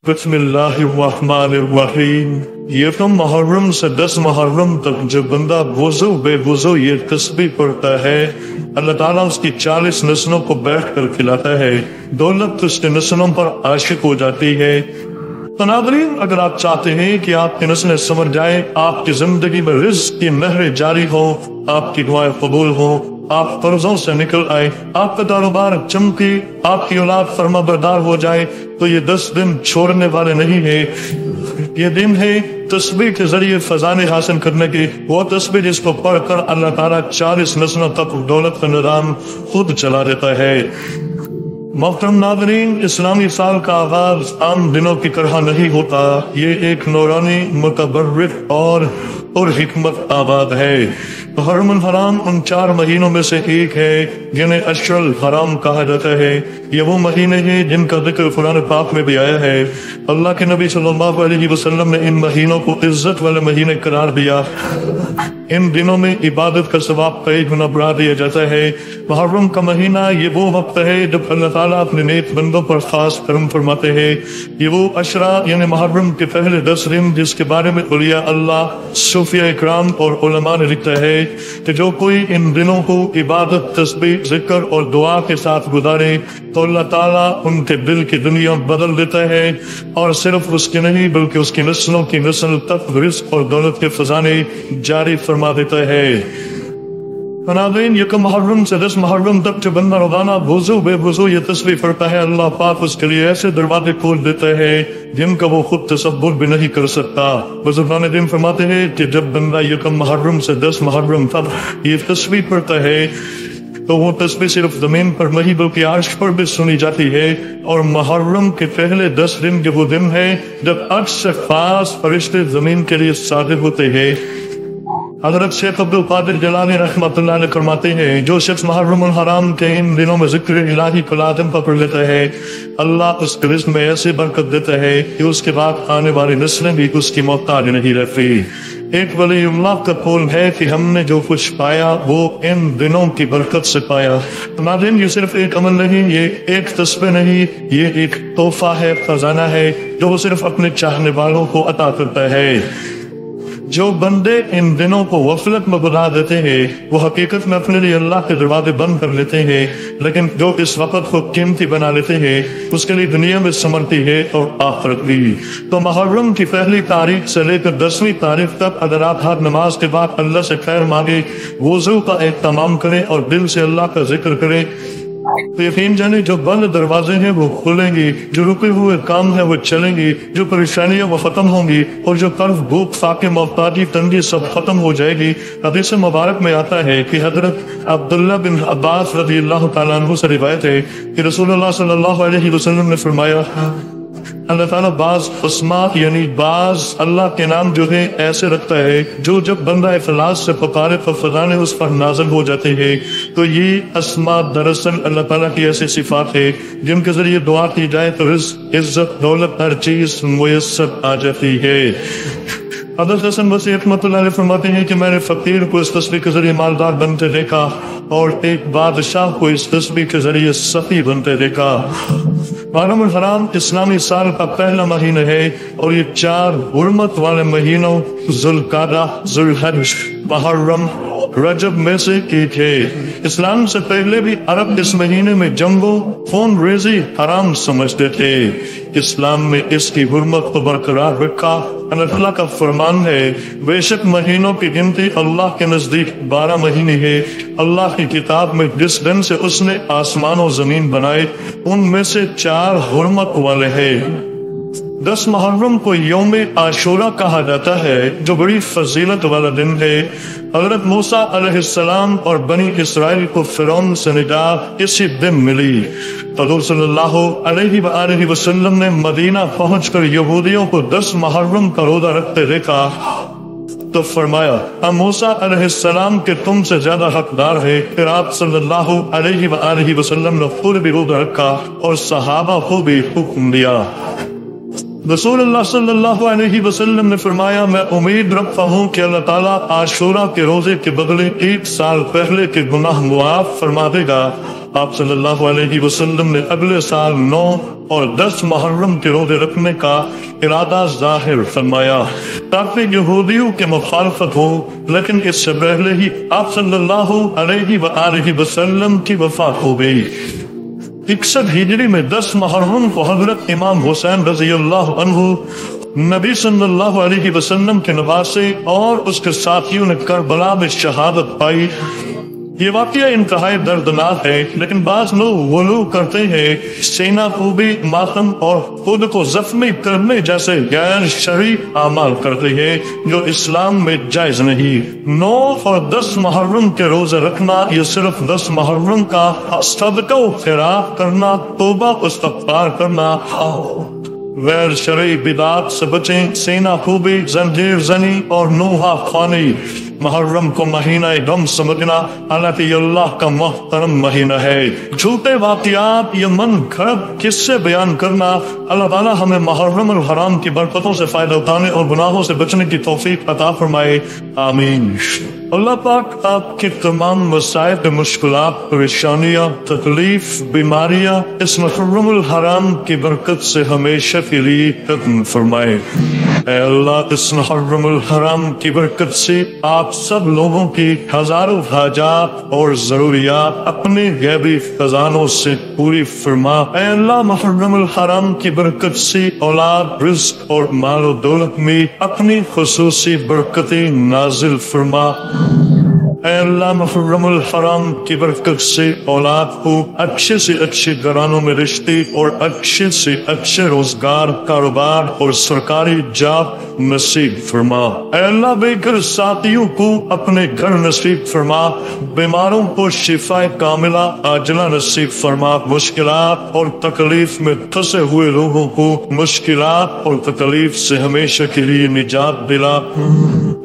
بسم اللہ الرحمن الرحیم۔ یکم محرم سے 10 محرم تک جو بندہ وضو بے وضو یہ تسبیح پڑھتا ہے، اللہ تعالیٰ اس کی 40 نسلوں کو بیٹھ کر کھلاتا ہے، دولت اس کے نسلوں پر عاشق ہو جاتی ہے۔ تو ناظرین، اگر آپ چاہتے ہیں کہ آپ کی نسلیں سمر جائیں، آپ کی زندگی میں رزق کی نہر جاری ہو، آپ کی دعائیں قبول ہو، آپ قرضوں سے نکل آئے، آپ کا کاروبار چمکے، آپ کی اولاد فرما بردار ہو جائے، تو یہ 10 دن چھوڑنے والے نہیں ہیں۔ یہ دن ہے تسبیح کے ذریعے فضانے حاصل کرنے کی، وہ تسبیح جس کو پڑھ کر اللہ تعالیٰ 40 نسلوں تک دولت کا نظام خود چلا دیتا ہے۔ محترم ناظرین، اسلامی سال کا آغاز عام دنوں کی طرح نہیں ہوتا، یہ ایک نورانی، متبرک اور حکمت آباد ہے۔ محرم الحرام ان 4 مہینوں میں سے ایک ہے جنہیں اشہر الحرام کہا جاتا ہے۔ یہ وہ مہینے ہیں جن کا ذکر قرآن پاک میں بھی آیا ہے۔ اللہ کے نبی صلی اللہ علیہ وسلم نے ان مہینوں کو عزت والے مہینے قرار دیا۔ ان دنوں میں عبادت کا ثواب کئی گنا بڑھا دیا جاتا ہے۔ محرم کا مہینہ یہ وہ وقت ہے جب اللہ تعالیٰ اپنے نیک بندوں پر خاص کرم فرماتے ہیں۔ یہ وہ عشرہ یعنی محرم کے پہلے 10 دن جس کے بارے میں اولیاء اللہ، صوفیاء اکرام اور علماء نے لکھا ہے کہ جو کوئی ان دنوں کو عبادت، تسبیح، ذکر اور دعا کے ساتھ گزارے تو اللہ تعالیٰ ان کے دل کی دنیا بدل دیتا ہے، اور صرف اس کی نہیں بلکہ اس کی نسلوں کی نسل تک رزق اور دولت کے خزانے جاری فرما دیتا ہے۔ ناظرین، یکم محرم سے 10 محرم تک جو بندہ روزانہ وضو بے وضو یہ تسبیح پڑھتا ہے، اللہ پاک اس کے لیے ایسے دروازے کھول دیتے ہیں جن کا وہ خود تصور بھی نہیں کر سکتا۔ بزرگان دین فرماتے ہیں کہ جب بندہ یکم محرم سے 10 محرم تک یہ تسبیح پڑھتا ہے تو وہ تسبیح صرف زمین پر نہیں بلکہ عرش پر بھی سنی جاتی ہے، اور محرم کے پہلے 10 دن کے وہ دن ہے جب عرش سے خاص فرشتے زمین کے لیے ساجد ہوتے ہیں۔ حضرت شیخ عبدالقادر جیلانی رحمۃ اللہ علیہ فرماتے ہیں جو شخص محرم الحرام کے ان دنوں میں ذکر الہی کو لازم پکڑ لیتا ہے، اللہ اس کے رزق میں ایسی برکت دیتا ہے کہ اس کے بعد آنے والی نسلیں بھی اس کی محتاج نہیں رہتی۔ ایک ولی اللہ کا قول ہے کہ ہم نے جو کچھ پایا وہ ان دنوں کی برکت سے پایا۔ ناظرین، یہ صرف ایک عمل نہیں، یہ ایک تسبیح نہیں، یہ ایک تحفہ ہے، خزانہ ہے جو وہ صرف اپنے چاہنے والوں کو عطا کرتا ہے۔ جو بندے ان دنوں کو غفلت میں گزار دیتے ہیں وہ حقیقت میں اپنے لیے اللہ کے دروازے بند کر لیتے ہیں، لیکن جو اس وقت کو قیمتی بنا لیتے ہیں اس کے لیے دنیا میں سمرتی ہے اور آخرت بھی۔ تو محرم کی پہلی تاریخ سے لے کر 10ویں تاریخ تک اگر آپ ہر نماز کے بعد اللہ سے خیر مانگے، وضو کا اہتمام کریں اور دل سے اللہ کا ذکر کریں تو یقین جانے جو بند دروازے ہیں وہ کھلیں گی، جو رکے ہوئے کام ہیں وہ چلیں گی، جو پریشانیاں وہ ختم ہوں گی، اور جو قرض، بھوک، فاقے، محتاجی، تنگی سب ختم ہو جائے گی۔ حدیث مبارک میں آتا ہے کہ حضرت عبداللہ بن عباس رضی اللہ تعالیٰ عنہ سے روایت ہے کہ رسول اللہ صلی اللہ علیہ وسلم نے فرمایا اللہ تعالیٰ بعض اسماء یعنی بعض اللہ کے نام جو ہے ایسے رکھتا ہے جو جب بندہ اخلاص سے پکارے تو فضانے اس پر نازل ہو جاتے ہیں۔ تو یہ اسماء دراصل اللہ تعالیٰ کی ایسی صفات ہے جن کے ذریعے دعا کی جائے تو رزق، عزت، دولت، ہر چیز میسر آ جاتی ہے۔ حضرت حسن بصری رحمۃ اللہ علیہ فرماتے ہیں کہ میں نے فقیر کو اس تسبیح کے ذریعے مالدار بنتے دیکھا اور ایک بادشاہ کو اس تسبیح کے ذریعے سخی بنتے دیکھا۔ محرم الحرام اسلامی سال کا پہلا مہینہ ہے اور یہ 4 حرمت والے مہینوں ذوالقعدہ، ذوالحج، محرم، رجب میں سے ایک ہے۔ اسلام سے پہلے بھی عرب اس مہینے میں جنگ و خون ریزی حرام سمجھتے تھے۔ اسلام میں اس کی حرمت کو برقرار رکھا۔ اللہ تعالیٰ کا فرمان ہے بے شک مہینوں کی گنتی اللہ کے نزدیک 12 مہینے ہے۔ اللہ کی کتاب میں جس دن سے اس نے آسمان و زمین بنائے ان میں سے 4 حرمت والے ہیں۔ 10 محرم کو یوم عاشورہ کہا جاتا ہے جو بڑی فضیلت والا دن ہے۔ حضرت موسیٰ علیہ السلام اور بنی اسرائیل کو فرعون سے نجات اسی دن ملی۔ حضور صلی اللہ علیہ وآلہ وسلم نے مدینہ پہنچ کر یہودیوں کو 10 محرم کا روزہ رکھتے دیکھا تو فرمایا ہم موسیٰ علیہ السلام کے تم سے زیادہ حقدار ہے۔ پھر آپ صلی اللہ علیہ وآلہ وسلم نے خود بھی روزہ رکھا اور صحابہ کو بھی حکم دیا۔ رسول اللہ صلی اللہ علیہ وسلم نے فرمایا میں امید رکھتا ہوں کہ اللہ تعالیٰ عاشورہ کے روزے کے بدلے 1 سال پہلے کے گناہ معاف فرما دے گا آپ صلی اللہ علیہ وسلم نے اگلے سال 9 اور 10 محرم کے روزے رکھنے کا ارادہ ظاہر فرمایا تاکہ یہودیوں کے مخالفت ہو، لیکن اس سے پہلے ہی آپ صلی اللہ علیہ وآلہ وسلم کی وفات ہو گئی۔ 61 ہجری میں 10 محرم کو حضرت امام حسین رضی اللہ عنہ نبی صلی اللہ علیہ وسلم کے نواسے اور اس کے ساتھیوں نے کربلا میں شہادت پائی۔ یہ واقعہ انتہائی دردناک ہے، لیکن بعض لوگ غلو کرتے ہیں، سینہ خوبی، ماتم اور خود کو زخمی کرنے جیسے غیر شرعی اعمال کرتے ہیں جو اسلام میں جائز نہیں۔ 9 اور 10 محرم کے روزے رکھنا یہ صرف 10 محرم کا صدقہ و خیرات کرنا، توبہ استغفار کرنا، غیر شرعی بدعات سے بچیں، سینہ خوبی، زنجیر زنی اور نوحہ خوانی۔ محرم کو مہینہ غم سمجھنا، حالانکہ یہ اللہ کا محترم مہینہ ہے۔ جھوٹے واقعات یا من گھڑت قصے بیان کرنا، اللہ تعالیٰ ہمیں محرم الحرام کی برکتوں سے فائدہ اٹھانے اور گناہوں سے بچنے کی توفیق عطا فرمائے، آمین۔ اللہ پاک آپ کے تمام مسائل، مشکلات، پریشانیاں، تکلیف، بیماریاں اس محرم الحرام کی برکت سے ہمیشہ کے لیے ختم فرمائے۔ اے اللہ، اس محرم الحرام کی برکت سے آپ سب لوگوں کی ہزاروں حاجات اور ضروریات اپنے غیبی خزانوں سے پوری فرما۔ اے اللہ، محرم الحرام کی برکت سے اولاد، رزق اور مال و دولت میں اپنی خصوصی برکتیں نازل فرما۔ اے اللہ، محرم الحرام کی برکت سے اولاد کو اچھے سے اچھے گھرانوں میں رشتے اور اچھے سے اچھے روزگار، کاروبار اور سرکاری جاب نصیب فرما۔ اے اللہ، بے گھر ساتھیوں کو اپنے گھر نصیب فرما، بیماروں کو شفا کاملہ عاجلہ نصیب فرما، مشکلات اور تکلیف میں پھنسے ہوئے لوگوں کو مشکلات اور تکلیف سے ہمیشہ کے لیے نجات دلا۔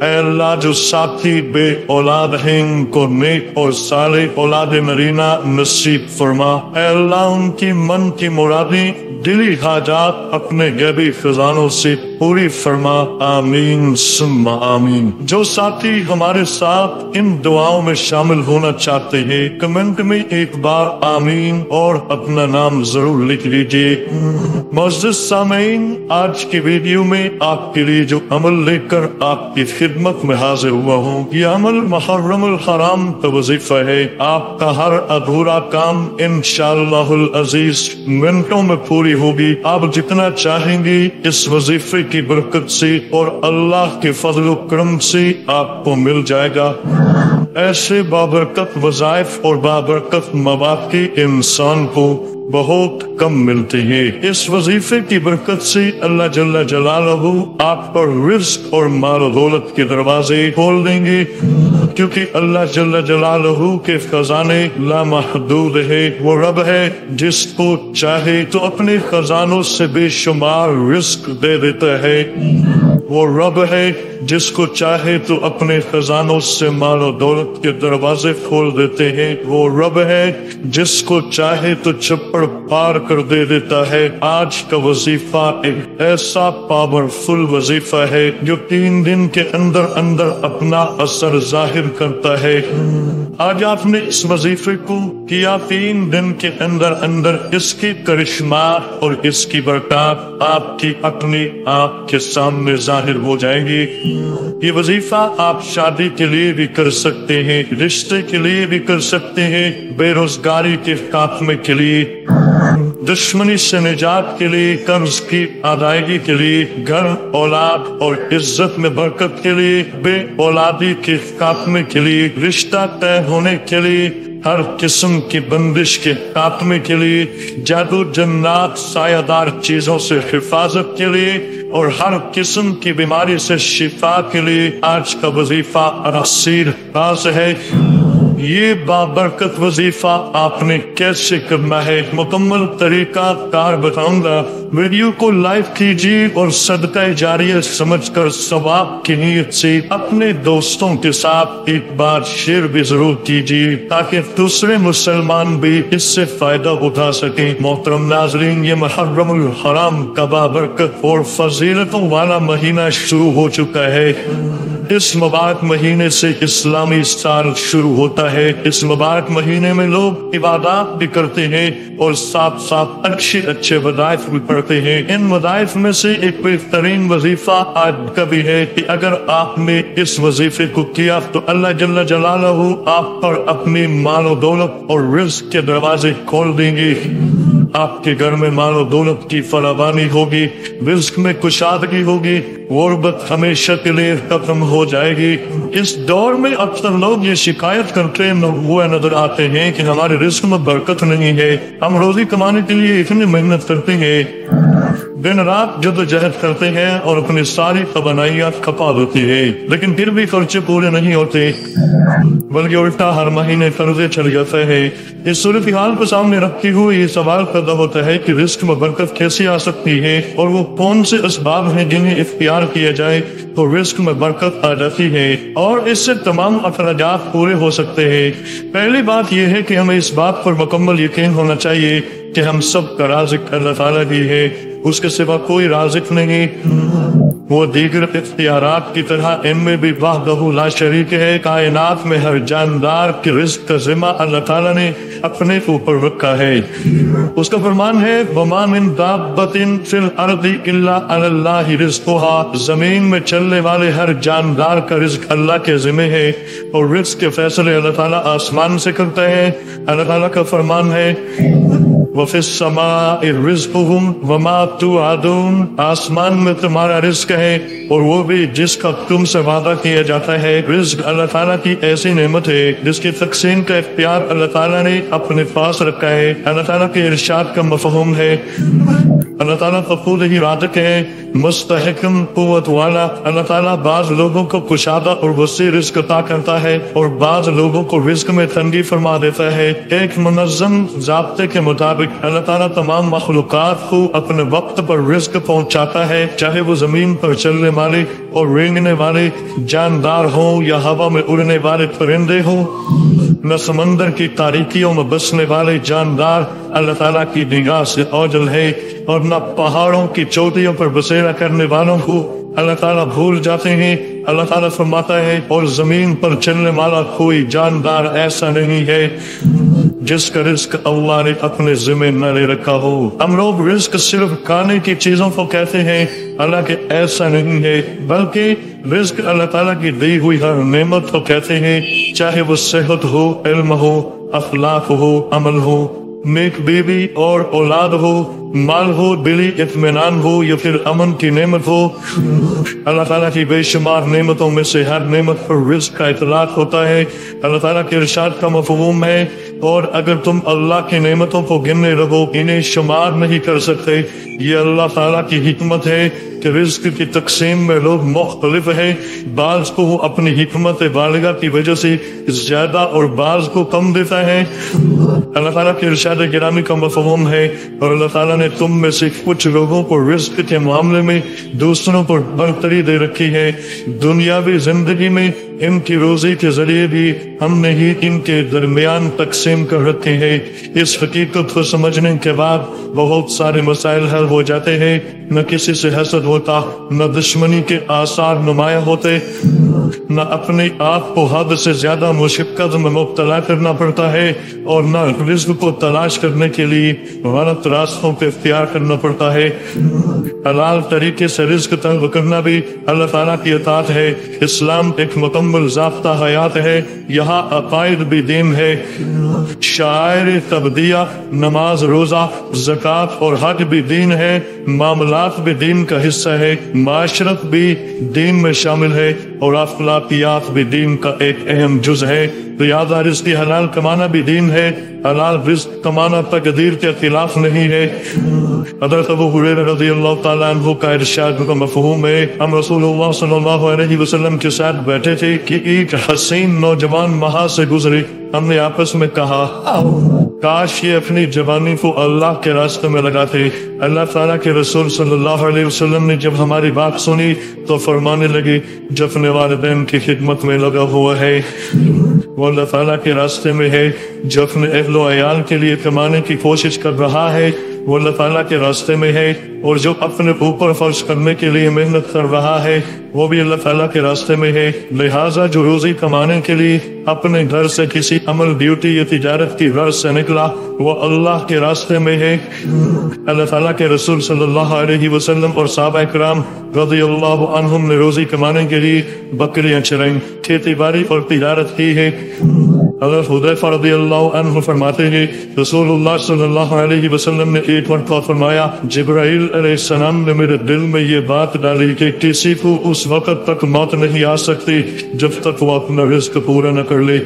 اے اللہ، جو ساتھی بے اولاد ہیں ان کو نیک اور صالح اولاد نرینہ نصیب فرما۔ اے اللہ، ان کی من کی مرادیں، دلی حاجات اپنے غیبی خزانوں سے پوری فرما، آمین ثم آمین۔ جو ساتھی ہمارے ساتھ ان دعاؤں میں شامل ہونا چاہتے ہیں کمنٹ میں ایک بار آمین اور اپنا نام ضرور لکھ لیجیے۔ معزز سامعین، آج کی ویڈیو میں آپ کے لیے جو عمل لے کر آپ کی خدمت میں حاضر ہوا ہوں، یہ عمل محرم الحرام کا وظیفہ ہے۔ آپ کا ہر ادھورا کام انشاءاللہ العزیز منٹوں میں پوری ہوگی۔ آپ جتنا چاہیں گے اس وظیفے کی برکت سے اور اللہ کے فضل و کرم سے آپ کو مل جائے گا۔ ایسے بابرکت وظائف اور بابرکت مواقع انسان کو بہت کم ملتے ہیں۔ اس وظیفے کی برکت سے اللہ جل جلالہ آپ پر رزق اور مال و دولت کے دروازے کھول دیں گے، کیونکہ اللہ جل جلالہ کے خزانے لامحدود ہے۔ وہ رب ہے جس کو چاہے تو اپنے خزانوں سے بے شمار رزق دے دیتا ہے۔ وہ رب ہے جس کو چاہے تو اپنے خزانوں سے مال و دولت کے دروازے کھول دیتے ہیں۔ وہ رب ہے جس کو چاہے تو چھپڑ پار کر دے دیتا ہے۔ آج کا وظیفہ ایک ایسا پاورفل وظیفہ ہے جو 3 دن کے اندر اندر اپنا اثر ظاہر کرتا ہے۔ آج آپ نے اس وظیفے کو کیا، 3 دن کے اندر اندر اس کی کرشمات اور اس کی برکات آپ کی اپنی آنکھ کے سامنے ظاہر ہو جائیں گی۔ یہ وظیفہ آپ شادی کے لیے بھی کر سکتے ہیں، رشتے کے لیے بھی کر سکتے ہیں، بے روزگاری کے خاتمے کے لیے، دشمنی سے نجات کے لیے، قرض کی ادائیگی کے لیے، گھر، اولاد اور عزت میں برکت کے لیے، بے اولادی کے خاتمے کے لیے، رشتہ طے ہونے کے لیے، ہر قسم کی بندش کے خاتمے کے لیے، جادو جنات سایہ دار چیزوں سے حفاظت کے لیے اور ہر قسم کی بیماری سے شفا کے لیے آج کا وظیفہ رسید خاص ہے۔ یہ بابرکت وظیفہ آپ نے کیسے کرنا ہے، مکمل طریقہ کار بتاؤں گا۔ ویڈیو کو لائک کیجیے اور صدقہ جاریہ سمجھ کر ثواب کی نیت سے اپنے دوستوں کے ساتھ ایک بار شیئر بھی ضرور کیجیے تاکہ دوسرے مسلمان بھی اس سے فائدہ اٹھا سکیں۔ محترم ناظرین، یہ محرم الحرام کا بابرکت اور فضیلتوں والا مہینہ شروع ہو چکا ہے۔ اس مبارک مہینے سے اسلامی سال شروع ہوتا ہے۔ اس مبارک مہینے میں لوگ عبادات بھی کرتے ہیں اور ساتھ ساتھ اچھے وظائف بھی پڑھتے ہیں۔ ان وظائف میں سے ایک بہترین وظیفہ آج کا بھی ہے کہ اگر آپ نے اس وظیفے کو کیا تو اللہ جل جلالہ آپ پر اپنی مال و دولت اور رزق کے دروازے کھول دیں گے۔ آپ کے گھر میں مال و دولت کی فراوانی ہوگی، رزق میں کشادگی ہوگی، غربت ہمیشہ کے لیے ختم ہو جائے گی۔ اس دور میں اکثر لوگ یہ شکایت کرتے ہوئے نظر آتے ہیں کہ ہمارے رزق میں برکت نہیں ہے، ہم روزی کمانے کے لیے اتنی محنت کرتے ہیں، دن رات جدوجہد کرتے ہیں اور اپنی ساری توانائیاں کھپا دیتے ہیں، لیکن پھر بھی خرچے پورے نہیں ہوتے بلکہ الٹا ہر مہینے قرضے چڑھ جاتا ہے۔ اس صورتحال کو سامنے رکھتے ہوئے یہ سوال پیدا ہوتا ہے کہ رزق میں برکت کیسے آ سکتی ہے اور وہ کون سے اسباب ہیں جنہیں اختیار کیا جائے تو رزق میں برکت آ جاتی ہے اور اس سے تمام اخراجات پورے ہو سکتے ہیں۔ پہلی بات یہ ہے کہ ہمیں اس بات پر مکمل یقین ہونا چاہیے کہ ہم سب کا رازق اللہ تعالیٰ ہی ہے، اس کے سوا کوئی رازق نہیں۔ وہ دیگر اختیارات کی طرح ان میں بھی وحدہ لا شریک ہے۔ کائنات میں ہر جاندار کے رزق کا ذمہ اللہ تعالیٰ نے اپنے اوپر رکھا ہے۔ اس کا فرمان ہے وَمَا مِن دَابَّةٍ فِي الْأَرْضِ إِلَّا عَلَى اللَّهِ رِزْقُهَا۔ زمین میں چلنے والے ہر جاندار کا رزق اللہ کے ذمہ ہے اور رزق کے فیصلے اللہ تعالیٰ آسمان سے کرتا ہے۔ اللہ تعالیٰ کا فرمان ہے وَفِي السَّمَاءِ رِزْقُكُمْ وَمَا تُوعَدُونَ۔ آسمان میں تمہارا رزق ہے اور وہ بھی جس کا تم سے وعدہ کیا جاتا ہے۔ رزق اللہ تعالیٰ کی ایسی نعمت ہے جس کی تقسیم کا اختیار اللہ تعالیٰ نے اپنے پاس رکھا ہے۔ اللہ تعالیٰ کے ارشاد کا مفہوم ہے اللہ تعالیٰ خود ہی رازق ہے، مستحکم قوت والا۔ اللہ تعالیٰ بعض لوگوں کو کشادہ اور وسیع رزق عطا کرتا ہے اور بعض لوگوں کو رزق میں تنگی فرما دیتا ہے۔ ایک منظم ضابطے کے مطابق اللہ تعالیٰ تمام مخلوقات کو اپنے وقت پر رزق پہنچاتا ہے، چاہے وہ زمین پر چلنے والے اور رینگنے والے جاندار ہوں یا ہوا میں اڑنے والے پرندے ہوں، نہ سمندر کی تاریکیوں میں بسنے والے جاندار اللہ تعالیٰ کی نگاہ سے اوجھل ہے اور نہ پہاڑوں کی چوٹیوں پر بسیرا کرنے والوں کو اللہ تعالیٰ بھول جاتے ہیں۔ اللہ تعالیٰ فرماتا ہے اور زمین پر چلنے والا کوئی جاندار ایسا نہیں ہے جس کا رزق اللہ نے اپنے ذمہ نہ لے رکھا ہو۔ ہم لوگ رزق صرف کھانے کی چیزوں کو کہتے ہیں، حالانکہ ایسا نہیں ہے، بلکہ رزق اللہ تعالیٰ کی دی ہوئی ہر نعمت کو کہتے ہیں، چاہے وہ صحت ہو، علم ہو، اخلاق ہو، عمل ہو، نیک بیوی اور اولاد ہو، مال ہو، دلی اطمینان ہو یا پھر امن کی نعمت ہو۔ اللہ تعالیٰ کی بے شمار نعمتوں میں سے ہر نعمت پر رزق کا اطلاق ہوتا ہے۔ اللہ تعالیٰ کے ارشاد کا مفہوم ہے اور اگر تم اللہ کی نعمتوں کو گننے لگو انہیں شمار نہیں کر سکتے۔ یہ اللہ تعالیٰ کی حکمت ہے کہ رزق کی تقسیم میں لوگ مختلف ہیں، بعض کو وہ اپنی حکمت بالغہ کی وجہ سے زیادہ اور بعض کو کم دیتا ہے۔ اللہ تعالیٰ کے ارشاد گرامی کا مفہوم ہے اور اللہ تعالیٰ نے تم میں سے کچھ لوگوں کو رزق کے معاملے میں دوسروں پر برتری دے رکھی ہے۔ دنیاوی زندگی میں ان کی روزی کے ذریعے بھی ہم نے ہی ان کے درمیان تقسیم کر رکھے ہیں۔ اس حقیقت کو سمجھنے کے بعد بہت سارے مسائل حل ہو جاتے ہیں، نہ کسی سے حسد ہوتا، نہ دشمنی کے آثار نمایاں ہوتے، نہ اپنے آپ کو حد سے زیادہ مشقت میں مبتلا کرنا پڑتا ہے اور نہ رزق کو تلاش کرنے کے لیے غلط راستوں کو اختیار کرنا پڑتا ہے۔ حلال طریقے سے رزق طلب کرنا بھی اللہ تعالیٰ کی اطاعت ہے۔ اسلام ایک مکمل ضابطہ حیات ہے، یہاں عقائد بھی دین ہے، شعائر تبدیہ، نماز، روزہ، زکوٰۃ اور حج بھی دین ہے، معاملات بھی دین کا حصہ ہے، معاشرت بھی دین میں شامل ہے اور اخلاقیات بھی دین کا ایک اہم جز ہے۔ لہذا رزق حلال کمانا بھی دین ہے، حلال رزق کمانا تقدیر کے خلاف نہیں ہے۔ حضرت ابو ہریرہ رضی اللہ تعالیٰ عنہ کا ارشاد کا مفہوم ہے، ہم رسول اللہ صلی اللہ علیہ وسلم کے ساتھ بیٹھے تھے کہ ایک حسین نوجوان وہاں سے گزرے۔ ہم نے آپس میں کہا کاش یہ اپنی جوانی کو اللہ کے راستے میں لگاتے۔ اللہ تعالیٰ کے رسول صلی اللہ علیہ وسلم نے جب ہماری بات سنی تو فرمانے لگے جو اپنے والدین کی خدمت میں لگا ہوا ہے وہ اللہ تعالیٰ کے راستے میں ہے، جو اپنے اہل و عیال کے لیے کمانے کی کوشش کر رہا ہے وہ اللہ تعالیٰ کے راستے میں ہے، اور جو اپنے اوپر فرض کرنے کے لیے محنت کر رہا ہے وہ بھی اللہ تعالیٰ کے راستے میں ہے۔ لہٰذا جو روزی کمانے کے لیے اپنے گھر سے کسی عمل، ڈیوٹی یا تجارت کی غرض سے نکلا وہ اللہ کے راستے میں ہے۔ اللہ تعالیٰ کے رسول صلی اللہ علیہ وسلم اور صحابہ کرام رضی اللہ عنہم نے روزی کمانے کے لیے بکریاں چرائیں، کھیتی باڑی اور تجارت کی ہے۔ حضرت حذیفہ رضی اللہ عنہ فرماتے ہیں رسول اللہ صلی اللہ علیہ وسلم نے ایک مرتبہ فرمایا، جبرائیل علیہ السلام نے میرے دل میں یہ بات ڈالی کہ کسی کو اس وقت تک موت نہیں آ سکتی جب تک وہ اپنا رزق پورا نہ کر لے،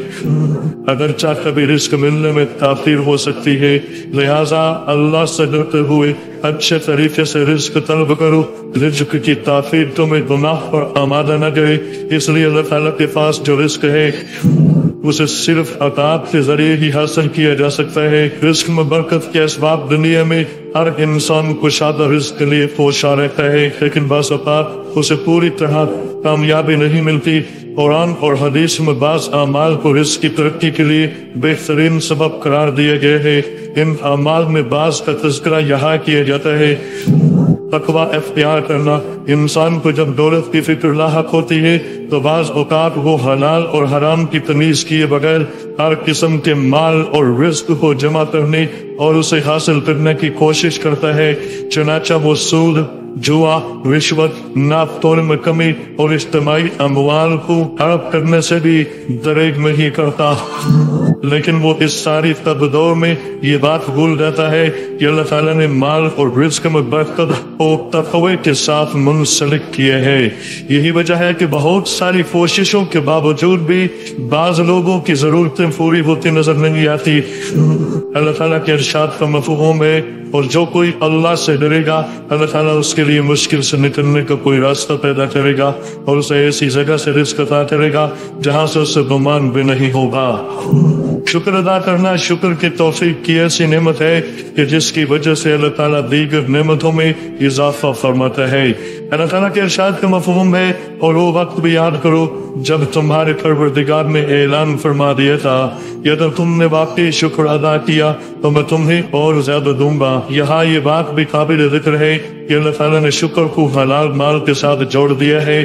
اگرچہ کبھی رزق ملنے میں تاخیر ہو سکتی ہے، لہٰذا اللہ سے ڈرتے ہوئے اچھے طریقے سے رزق طلب کرو، رزق کی تاخیر تمہیں گناہ پر آمادہ نہ کرے۔ اس لیے اللہ تعالیٰ کے پاس جو رزق ہے اسے صرف عطاء کے ذریعے ہی حاصل کیا جا سکتا ہے۔ رزق میں برکت کے اسباب دنیا میں ہر انسان کو شادہ رزق کے لیے کوشاں رہتا ہے، لیکن بعض اوقات اسے پوری طرح کامیابی نہیں ملتی۔ قرآن اور حدیث میں بعض اعمال کو رزق کی ترقی کے لیے بہترین سبب قرار دیا گیا ہے۔ ان اعمال میں بعض کا تذکرہ یہاں کیا جاتا ہے۔ تقوی اختیار کرنا، انسان کو جب دولت کی فکر لاحق ہوتی ہے تو بعض اوقات وہ حلال اور حرام کی تمیز کیے بغیر ہر قسم کے مال اور رزق کو جمع کرنے اور اسے حاصل کرنے کی کوشش کرتا ہے، چنانچہ وہ سود، جوا، رشوت، ناپ تول میں کمی اور اجتماعی اموال کو ہڑپ کرنے سے بھی دریغ نہیں کرتا، لیکن وہ اس ساری تبدور میں یہ بات بھول جاتا ہے کہ اللہ تعالیٰ نے مال اور رزق میں برکت اور تقوی کے ساتھ منسلک کیے ہے۔ یہی وجہ ہے کہ بہت ساری کوششوں کے باوجود بھی بعض لوگوں کی ضرورتیں پوری ہوتی نظر نہیں آتی۔ اللہ تعالیٰ کے ارشاد کا مفہوم ہے، اور جو کوئی اللہ سے ڈرے گا اللہ تعالیٰ اس کے لیے مشکل سے نکلنے کا کوئی راستہ پیدا کرے گا اور اسے ایسی جگہ سے رزق عطا کرے گا جہاں سے اسے گمان بھی نہیں ہوگا۔ شکر ادا کرنا شکر کی توفیق کی ایسی نعمت ہے کہ جس کی وجہ سے اللہ تعالیٰ دیگر نعمتوں میں اضافہ فرماتا ہے۔ اللہ تعالیٰ کے ارشاد کا مفہوم ہے، اور وہ وقت بھی یاد کرو جب تمہارے پروردگار نے اعلان فرما دیا تھا کہ اگر تم نے واقعی شکر ادا کیا تو میں تمہیں اور زیادہ دوں گا۔ یہاں یہ بات بھی قابل ذکر ہے کہ اللہ تعالیٰ نے شکر کو حلال مال کے ساتھ جوڑ دیا ہے۔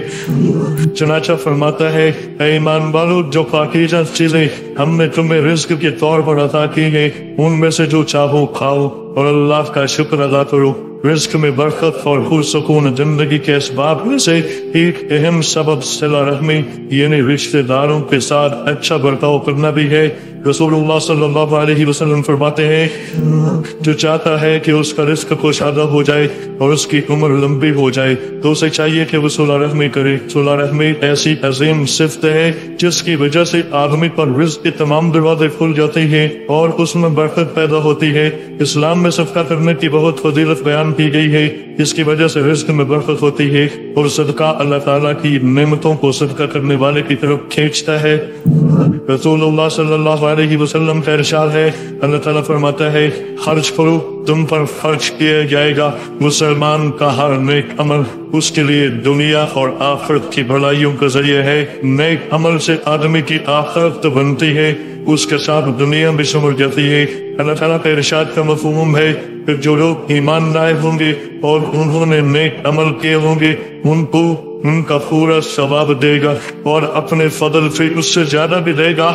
چنانچہ فرماتا ہے، اے ایمان والو، جو پاکیزہ چیزیں ہم نے تمہیں رزق کے طور پر عطا کی ہیں ان میں سے جو چاہو کھاؤ اور اللہ کا شکر ادا کرو۔ رزق میں برکت اور پرسکون زندگی کے اسباب میں سے ایک اہم سبب صلہ رحمی یعنی رشتہ داروں کے ساتھ اچھا برتاؤ کرنا بھی ہے۔ رسول اللہ صلی اللہ علیہ وسلم فرماتے ہیں، جو چاہتا ہے کہ اس کا رزق کشادہ ہو جائے اور اس کی عمر لمبی ہو جائے تو اسے چاہیے کہ وہ صلہ رحمی کرے۔ صلہ رحمی ایسی عظیم صفت ہے جس کی وجہ سے آدمی پر رزق کے تمام دروازے کھل جاتے ہیں اور اس میں برکت پیدا ہوتی ہے۔ اسلام میں صدقہ کرنے کی بہت فضیلت بیان کی گئی ہے، اس کی وجہ سے رزق میں برکت ہوتی ہے، اور صدقہ اللہ تعالیٰ کی نعمتوں کو صدقہ کرنے والے کی طرف کھینچتا ہے۔ رسول اللہ صلی اللہ علیہ وسلم کا ارشاد ہے، اللہ تعالیٰ فرماتا ہے، خرچ کرو تم پر خرچ کیا جائے گا۔ مسلمان کا ہر نیک عمل اس کے لیے دنیا اور آخرت کی بھلائیوں کا ذریعہ ہے۔ نیک عمل سے آدمی کی آخرت تو بنتی ہے، اس کے ساتھ دنیا بھی سمر جاتی ہے۔ اللہ تعالیٰ کا ارشاد کا مفہوم ہے کہ جو لوگ ایمان لائے ہوں گے اور انہوں نے نیک عمل کیے ہوں گے ان کو ان کا پورا ثواب دے گا اور اپنے فضل سے اس سے زیادہ بھی دے گا۔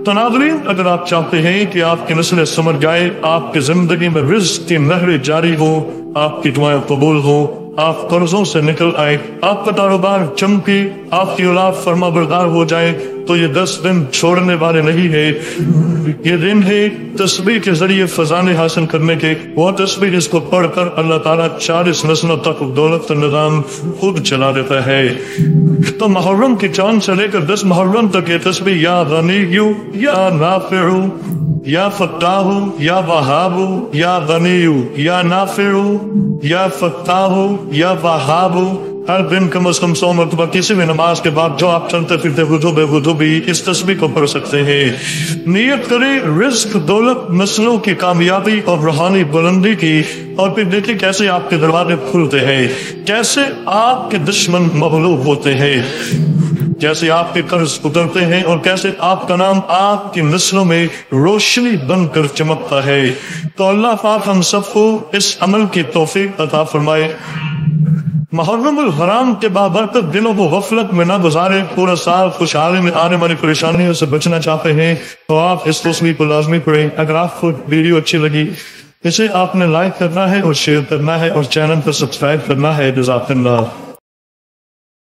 تو ناظرین، اگر آپ چاہتے ہیں کہ آپ کی نسلیں سمر جائے، آپ کی زندگی میں رزق کی نہریں جاری ہو، آپ کی دعائیں قبول ہو، آپ قرضوں سے نکل آئے، آپ کا کاروبار چمکے، آپ کی اولاد فرما بردار ہو جائے، تو یہ 10 دن چھوڑنے والے نہیں ہے۔ یہ دن ہے تسبیح کے ذریعے خزانے حاصل کرنے کے، وہ تسبیح جس کو پڑھ کر اللہ تعالیٰ 40 نسلوں تک دولت کا نظام خود چلا دیتا ہے۔ تو محرم کی چاند سے لے کر 10 محرم تک یہ تسبیح یا غنیو یا نافعو یا فتاحو یا وہابو یا غنیو یا نافعو یا فتاحو یا وہابو، ہر دن کم از کم 100 مرتبہ کسی بھی نماز کے بعد جو آپ چلتے پھرتے وضو بھی اس تسبیح کو پڑھ سکتے ہیں۔ نیت کریں رزق، دولت، نسلوں کی کامیابی اور روحانی بلندی کی، اور پھر دیکھیں کیسے آپ کے دروازے کھلتے ہیں، کیسے آپ کے دشمن مغلوب ہوتے ہیں۔ جیسے آپ کے قرض اترتے ہیں اور کیسے آپ کا نام آپ کی نسلوں میں روشنی بن کر چمکتا ہے۔ تو اللہ پاک ہم سب کو اس عمل کی توفیق عطا فرمائے۔ محرم الحرام کے بابرکت دنوں کو غفلت میں نہ گزارے، پورا سال خوشحالی میں آنے والی پریشانیوں سے بچنا چاہتے ہیں تو آپ اس تصویر کو لازمی پڑھیں۔ اگر آپ کو ویڈیو اچھی لگی اسے آپ نے لائک کرنا ہے اور شیئر کرنا ہے اور چینل کو سبسکرائب کرنا ہے۔ جزاک اللہ۔